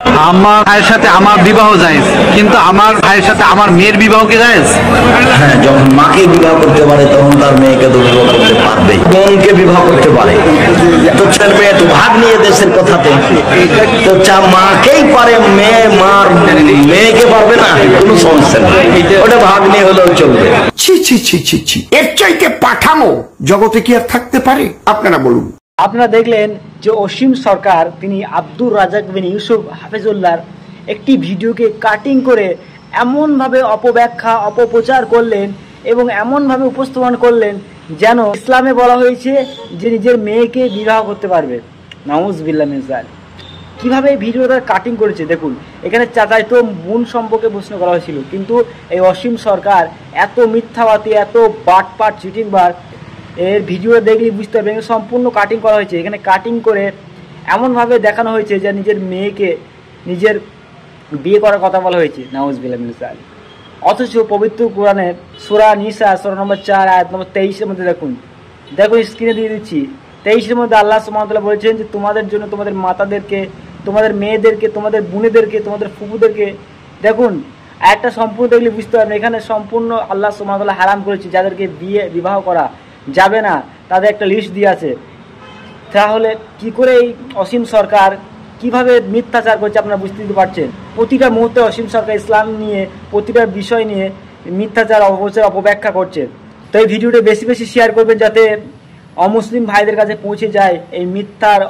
আমার ভাইয়ের সাথে আমার বিবাহ জায়েজ, কিন্তু আমার ভাইয়ের সাথে আমার মেয়ের বিবাহ কি জায়েজ? হ্যাঁ, যখন মাকে বিবাহ করতে পারে তখন তার মেয়েকে তো বিবাহ করতে পারবে, বোনকে বিবাহ করতে পারে। তো ছেলে মেয়ে তো ভাগ নিয়ে দেশের কথাতে তো মাকেই পারে, মেয়ে মার মেয়েকে পারবে না, কোনো সমস্যা নেই, ওটা ভাগ নিয়ে হলেও চলবে। ছি ছি ছি ছি ছি, এর চাইতে পাঠানো জগতে কি আর থাকতে পারে? আপনারা বলুন। আপনারা দেখলেন যে অসীম সরকার তিনি আব্দুর রাজাক বিন ইউসুফ হাফেজুল্লাহর একটি ভিডিওকে কাটিং করে এমনভাবে অপব্যাখ্যা অপপ্রচার করলেন এবং এমনভাবে উপস্থাপন করলেন যেন ইসলামে বলা হয়েছে যে নিজের মেয়েকে বিবাহ করতে পারবে। নাউজুবিল্লাহ মিন যালিক। কীভাবে এই ভিডিওটা কাটিং করেছে দেখুন। এখানে চাচাইতো বোন সম্পর্কে প্রশ্ন করা হয়েছিল, কিন্তু এই অসীম সরকার এত মিথ্যাবাদী, এত বাটপাট চিটিংবার, এর ভিডিও দেখলেই বুঝতে পারবেন সম্পূর্ণ কাটিং করা হয়েছে। এখানে কাটিং করে এমনভাবে দেখানো হয়েছে যে নিজের মেয়েকে নিজের বিয়ে করার কথা বলা হয়েছে। নাউজুবিল্লাহ মিন যালিক। অথচ পবিত্র কোরআনের সূরা নিসা সূরা নম্বর 4 আয়াত নম্বর 23-এর মধ্যে দেখুন স্ক্রিনে দিয়ে দিচ্ছি। 23-এর মধ্যে আল্লাহ সুবহানাহু ওয়া তাআলা বলেছেন যে তোমাদের জন্য তোমাদের মাতাদেরকে, তোমাদের মেয়েদেরকে, তোমাদের বোনেদেরকে, তোমাদের ফুফুদেরকে, দেখুন একটা সম্পূর্ণ দেখলে বুঝতে পারবেন এখানে সম্পূর্ণ আল্লাহ সুবহানাহু ওয়া তাআলা হারাম করেছে, যাদেরকে বিবাহ করা যাবে না তাদের একটা লিস্ট দিয়ে আছে। তাহলে কি করে এই অসীম সরকার কিভাবে মিথ্যাচার করছে আপনারা বুঝতে পারছেন। প্রতিটা মুহূর্তে অসীম সরকার ইসলাম নিয়ে, প্রতিটা বিষয় নিয়ে মিথ্যাচার অপপ্রচার অপব্যাখ্যা করছে। তো এই ভিডিওটা বেশি বেশি শেয়ার করবেন যাতে অমুসলিম ভাইদের কাছে পৌঁছে যায় এই মিথ্যার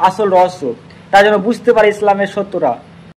আসল রহস্য, তার জন্য বুঝতে পারে ইসলামের সত্যটা।